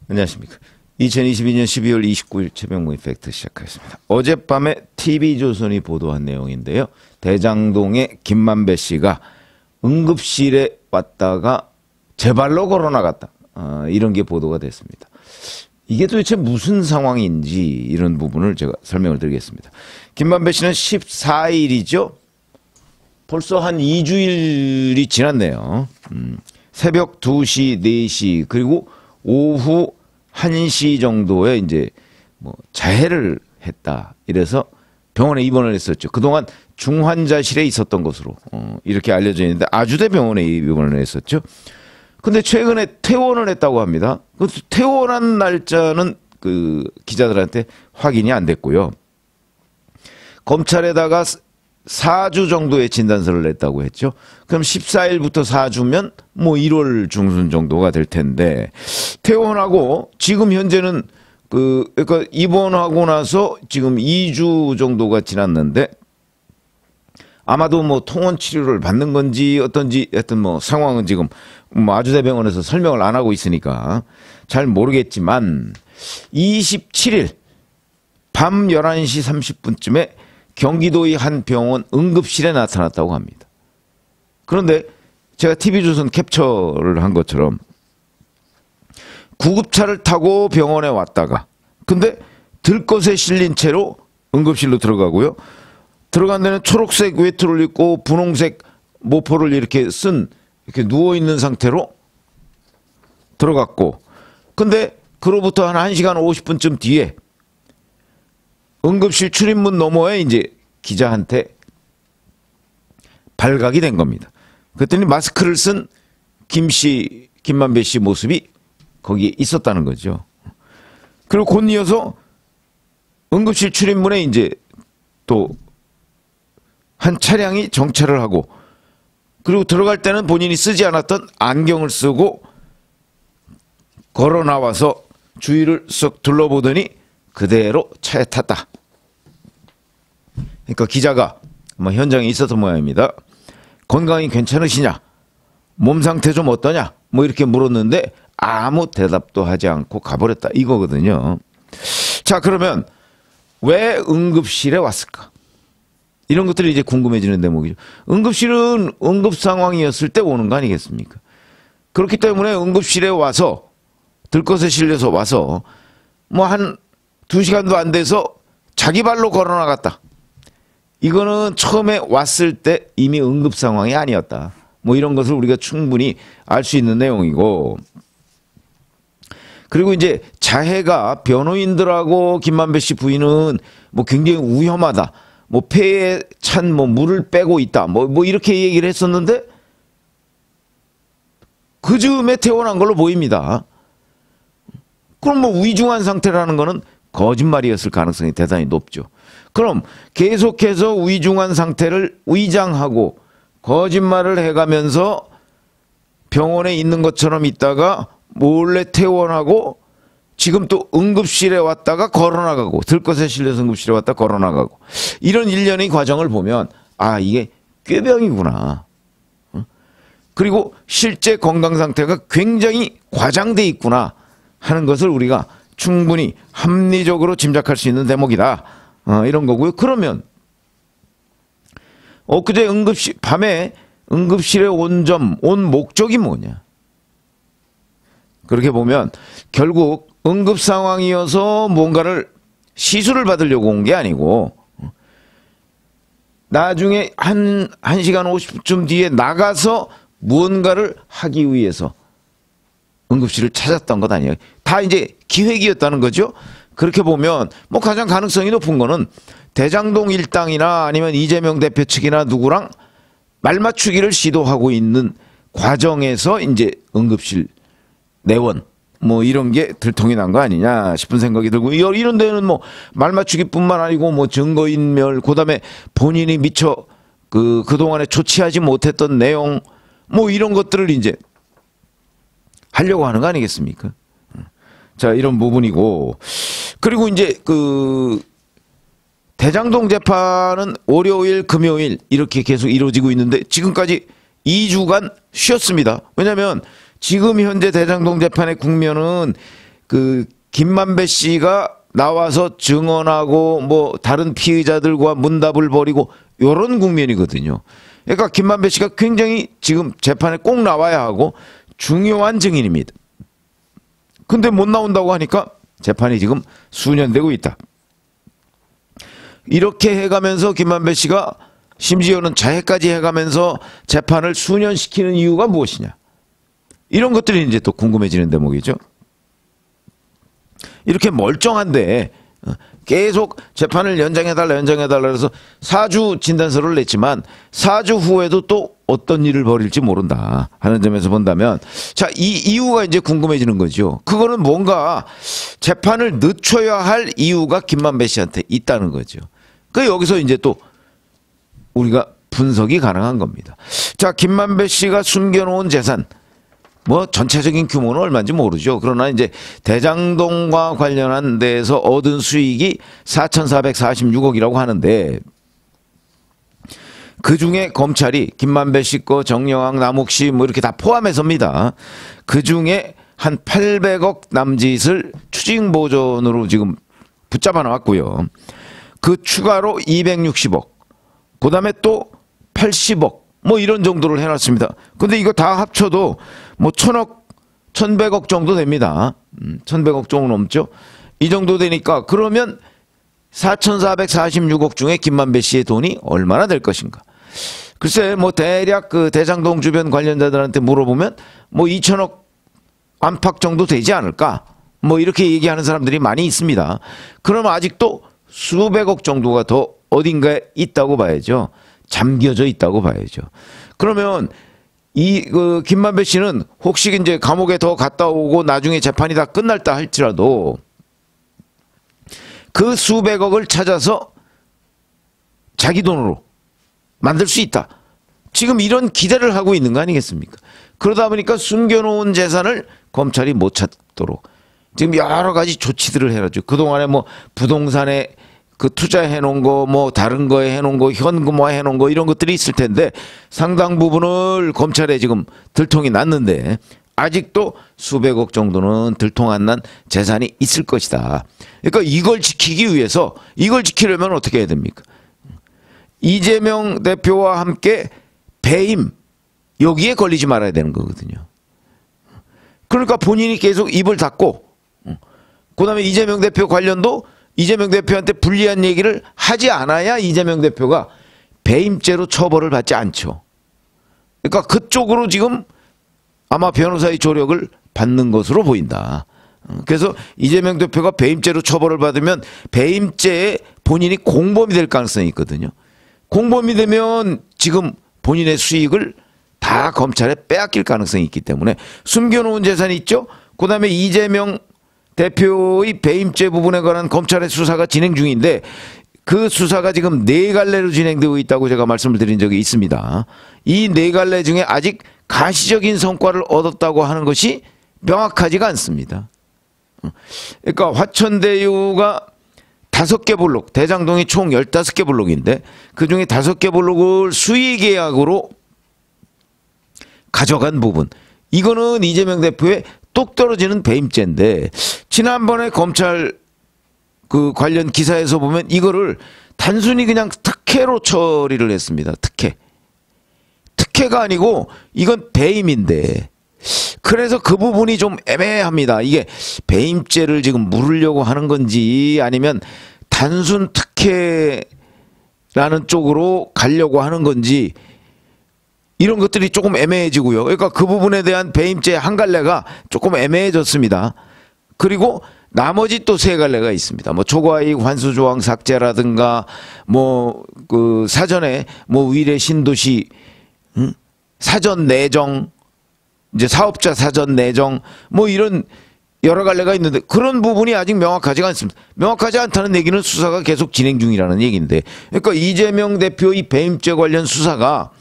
안녕하십니까. 2022년 12월 29일 최병무의 팩트 시작하겠습니다. 어젯밤에 TV조선이 보도한 내용인데요. 대장동의 김만배 씨가 응급실에 왔다가 제 발로 걸어나갔다. 이런 게 보도가 됐습니다. 이게 도대체 무슨 상황인지 이런 부분을 제가 설명을 드리겠습니다. 김만배 씨는 14일이죠. 벌써 한 2주일이 지났네요. 새벽 2시, 4시 그리고 오후 1시 정도에 이제 뭐 자해를 했다. 이래서 병원에 입원을 했었죠. 그동안 중환자실에 있었던 것으로 이렇게 알려져 있는데 아주대 병원에 입원을 했었죠. 근데 최근에 퇴원을 했다고 합니다. 그 퇴원한 날짜는 그 기자들한테 확인이 안 됐고요. 검찰에다가 4주 정도의 진단서를 냈다고 했죠. 그럼 14일부터 4주면 뭐 1월 중순 정도가 될 텐데 퇴원하고 지금 현재는 그러니까 입원하고 나서 지금 2주 정도가 지났는데 아마도 뭐 통원 치료를 받는 건지 어떤지 하여튼 뭐 상황은 지금 뭐 아주대병원에서 설명을 안 하고 있으니까 잘 모르겠지만 27일 밤 11시 30분쯤에 경기도의 한 병원 응급실에 나타났다고 합니다. 그런데 제가 TV조선 캡처를 한 것처럼 구급차를 타고 병원에 왔다가 근데 들것에 실린 채로 응급실로 들어가고요. 들어간 데는 초록색 외투를 입고 분홍색 모포를 이렇게 이렇게 누워있는 상태로 들어갔고 근데 그로부터 한 1시간 50분쯤 뒤에 응급실 출입문 너머에 이제 기자한테 발각이 된 겁니다. 그랬더니 마스크를 쓴 김만배 씨 모습이 거기에 있었다는 거죠. 그리고 곧 이어서 응급실 출입문에 이제 또 한 차량이 정차를 하고 그리고 들어갈 때는 본인이 쓰지 않았던 안경을 쓰고 걸어 나와서 주위를 쓱 둘러보더니 그대로 차에 탔다. 그러니까 기자가 뭐 현장에 있었던 모양입니다. 건강이 괜찮으시냐? 몸 상태 좀 어떠냐? 뭐 이렇게 물었는데 아무 대답도 하지 않고 가버렸다. 이거거든요. 자, 그러면 왜 응급실에 왔을까? 이런 것들이 이제 궁금해지는 대목이죠. 응급실은 응급 상황이었을 때 오는 거 아니겠습니까? 그렇기 때문에 응급실에 와서 들것에 실려서 와서 뭐 한 2시간도 안 돼서 자기 발로 걸어 나갔다. 이거는 처음에 왔을 때 이미 응급 상황이 아니었다. 뭐 이런 것을 우리가 충분히 알 수 있는 내용이고. 그리고 이제 자해가 변호인들하고 김만배 씨 부인은 뭐 굉장히 위험하다. 뭐 폐에 찬 뭐 물을 빼고 있다. 뭐 이렇게 얘기를 했었는데 그 즈음에 퇴원한 걸로 보입니다. 그럼 뭐 위중한 상태라는 거는 거짓말이었을 가능성이 대단히 높죠. 그럼 계속해서 위중한 상태를 위장하고 거짓말을 해가면서 병원에 있는 것처럼 있다가 몰래 퇴원하고 지금 또 응급실에 왔다가 걸어나가고 들것에 실려서 응급실에 왔다 걸어나가고 이런 일련의 과정을 보면 아 이게 꾀병이구나. 그리고 실제 건강 상태가 굉장히 과장돼 있구나 하는 것을 우리가 충분히 합리적으로 짐작할 수 있는 대목이다. 이런 거고요. 그러면 엊그제 밤에 응급실에 온 목적이 뭐냐? 그렇게 보면 결국 응급 상황이어서 뭔가를 시술을 받으려고 온 게 아니고 나중에 한 1시간 50분 뒤에 나가서 무언가를 하기 위해서 응급실을 찾았던 것 아니에요. 다 이제 기획이었다는 거죠. 그렇게 보면 뭐 가장 가능성이 높은 거는 대장동 일당이나 아니면 이재명 대표 측이나 누구랑 말 맞추기를 시도하고 있는 과정에서 이제 응급실 내원 뭐 이런 게 들통이 난 거 아니냐 싶은 생각이 들고 이런 데는 뭐 말 맞추기뿐만 아니고 뭐 증거인멸 그다음에 본인이 미처 그동안에 조치하지 못했던 내용 뭐 이런 것들을 이제 하려고 하는 거 아니겠습니까? 자, 이런 부분이고 그리고 이제 대장동 재판은 월요일, 금요일 이렇게 계속 이루어지고 있는데 지금까지 2주간 쉬었습니다. 왜냐하면 지금 현재 대장동 재판의 국면은 그 김만배 씨가 나와서 증언하고 뭐 다른 피의자들과 문답을 벌이고 요런 국면이거든요. 그러니까 김만배 씨가 굉장히 지금 재판에 꼭 나와야 하고 중요한 증인입니다. 근데 못 나온다고 하니까 재판이 지금 수년되고 있다. 이렇게 해가면서 김만배 씨가 심지어는 자해까지 해가면서 재판을 수년시키는 이유가 무엇이냐. 이런 것들이 이제 또 궁금해지는 대목이죠. 이렇게 멀쩡한데 계속 재판을 연장해달라 해서 4주 진단서를 냈지만 4주 후에도 또 어떤 일을 벌일지 모른다 하는 점에서 본다면, 자, 이 이유가 이제 궁금해지는 거죠. 그거는 뭔가 재판을 늦춰야 할 이유가 김만배 씨한테 있다는 거죠. 그 여기서 이제 또 우리가 분석이 가능한 겁니다. 자, 김만배 씨가 숨겨놓은 재산, 뭐 전체적인 규모는 얼마인지 모르죠. 그러나 이제 대장동과 관련한 데에서 얻은 수익이 4,446억이라고 하는데, 그중에 검찰이 김만배 씨 거, 정영학, 남욱 씨 뭐 이렇게 다 포함해서입니다. 그중에 한 800억 남짓을 추징보전으로 지금 붙잡아 놨고요. 그 추가로 260억, 그 다음에 또 80억 뭐 이런 정도를 해놨습니다. 근데 이거 다 합쳐도 뭐 1,000억, 1,100억 정도 됩니다. 1,100억 정도 넘죠. 이 정도 되니까 그러면 4,446억 중에 김만배 씨의 돈이 얼마나 될 것인가. 글쎄 뭐 대략 그 대장동 주변 관련자들한테 물어보면 뭐 2,000억 안팎 정도 되지 않을까, 뭐 이렇게 얘기하는 사람들이 많이 있습니다. 그러면 아직도 수백억 정도가 더 어딘가에 있다고 봐야죠. 잠겨져 있다고 봐야죠. 그러면 그 김만배 씨는 혹시 이제 감옥에 더 갔다 오고 나중에 재판이 다 끝날다 할지라도 그 수백억을 찾아서 자기 돈으로 만들 수 있다. 지금 이런 기대를 하고 있는 거 아니겠습니까? 그러다 보니까 숨겨놓은 재산을 검찰이 못 찾도록 지금 여러 가지 조치들을 해야죠. 그동안에 뭐 부동산에 그 투자해 놓은 거, 뭐 다른 거에 해 놓은 거, 현금화 해 놓은 거 이런 것들이 있을 텐데 상당 부분을 검찰에 지금 들통이 났는데 아직도 수백억 정도는 들통 안 난 재산이 있을 것이다. 그러니까 이걸 지키기 위해서, 이걸 지키려면 어떻게 해야 됩니까? 이재명 대표와 함께 배임, 여기에 걸리지 말아야 되는 거거든요. 그러니까 본인이 계속 입을 닫고, 그 다음에 이재명 대표 관련도 이재명 대표한테 불리한 얘기를 하지 않아야 이재명 대표가 배임죄로 처벌을 받지 않죠. 그러니까 그쪽으로 지금 아마 변호사의 조력을 받는 것으로 보인다. 그래서 이재명 대표가 배임죄로 처벌을 받으면 배임죄에 본인이 공범이 될 가능성이 있거든요. 공범이 되면 지금 본인의 수익을 다 검찰에 빼앗길 가능성이 있기 때문에 숨겨놓은 재산이 있죠. 그 다음에 이재명 대표의 배임죄 부분에 관한 검찰의 수사가 진행 중인데 그 수사가 지금 4갈래로 진행되고 있다고 제가 말씀을 드린 적이 있습니다. 이 4갈래 중에 아직 가시적인 성과를 얻었다고 하는 것이 명확하지가 않습니다. 그러니까 화천대유가 5개 블록, 대장동이 총 15개 블록인데 그중에 5개 블록을 수의계약으로 가져간 부분, 이거는 이재명 대표의 똑 떨어지는 배임죄인데 지난번에 검찰 그 관련 기사에서 보면 이거를 단순히 그냥 특혜로 처리를 했습니다. 특혜가 아니고 이건 배임인데, 그래서 그 부분이 좀 애매합니다. 이게 배임죄를 지금 물으려고 하는 건지 아니면 단순 특혜라는 쪽으로 가려고 하는 건지 이런 것들이 조금 애매해지고요. 그러니까 그 부분에 대한 배임죄 한 갈래가 조금 애매해졌습니다. 그리고 나머지 또 3갈래가 있습니다. 뭐 초과이익 환수 조항 삭제라든가 뭐 그 사전에 뭐 위례 신도시 사전 내정, 이제 사업자 사전 내정 뭐 이런 여러 갈래가 있는데 그런 부분이 아직 명확하지가 않습니다. 명확하지 않다는 얘기는 수사가 계속 진행 중이라는 얘기인데, 그러니까 이재명 대표의 배임죄 관련 수사가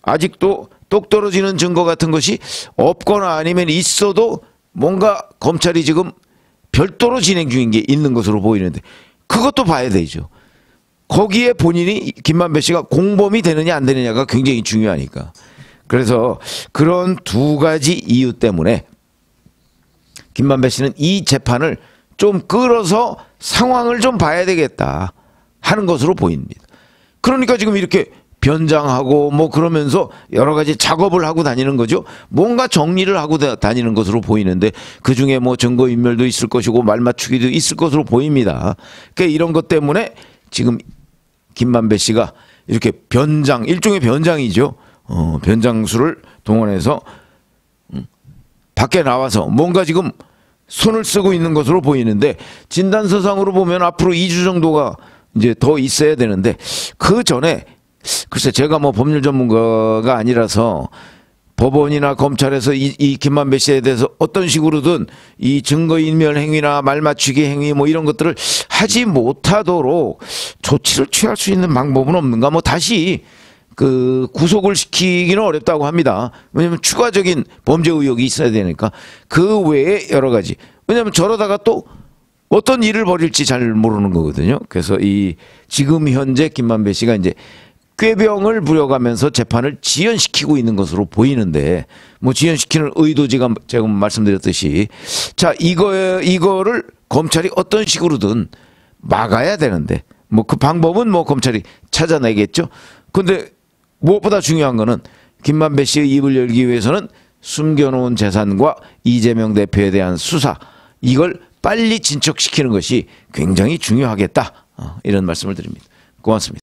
아직도 똑 떨어지는 증거 같은 것이 없거나 아니면 있어도 뭔가 검찰이 지금 별도로 진행 중인 게 있는 것으로 보이는데 그것도 봐야 되죠. 거기에 본인이 김만배 씨가 공범이 되느냐 안 되느냐가 굉장히 중요하니까. 그래서 그런 2가지 이유 때문에 김만배 씨는 이 재판을 좀 끌어서 상황을 좀 봐야 되겠다 하는 것으로 보입니다. 그러니까 지금 이렇게 변장하고 뭐 그러면서 여러 가지 작업을 하고 다니는 거죠. 뭔가 정리를 하고 다니는 것으로 보이는데 그중에 뭐 증거인멸도 있을 것이고 말맞추기도 있을 것으로 보입니다. 그러니까 이런 것 때문에 지금 김만배 씨가 이렇게 변장, 일종의 변장이죠. 변장수를 동원해서 밖에 나와서 뭔가 지금 손을 쓰고 있는 것으로 보이는데 진단서상으로 보면 앞으로 2주 정도가 이제 더 있어야 되는데 그 전에 글쎄 제가 뭐 법률 전문가가 아니라서 법원이나 검찰에서 이 김만배 씨에 대해서 어떤 식으로든 이 증거인멸 행위나 말맞추기 행위 뭐 이런 것들을 하지 못하도록 조치를 취할 수 있는 방법은 없는가? 뭐 다시 그 구속을 시키기는 어렵다고 합니다. 왜냐하면 추가적인 범죄 의혹이 있어야 되니까. 그 외에 여러 가지. 왜냐하면 저러다가 또 어떤 일을 벌일지 잘 모르는 거거든요. 그래서 이 지금 현재 김만배 씨가 이제 꾀병을 부려가면서 재판을 지연시키고 있는 것으로 보이는데 뭐 지연시키는 의도지가 제가 말씀드렸듯이 자 이거를 검찰이 어떤 식으로든 막아야 되는데 뭐 그 방법은 뭐 검찰이 찾아내겠죠. 근데 무엇보다 중요한 거는 김만배 씨의 입을 열기 위해서는 숨겨놓은 재산과 이재명 대표에 대한 수사 이걸 빨리 진척시키는 것이 굉장히 중요하겠다. 이런 말씀을 드립니다. 고맙습니다.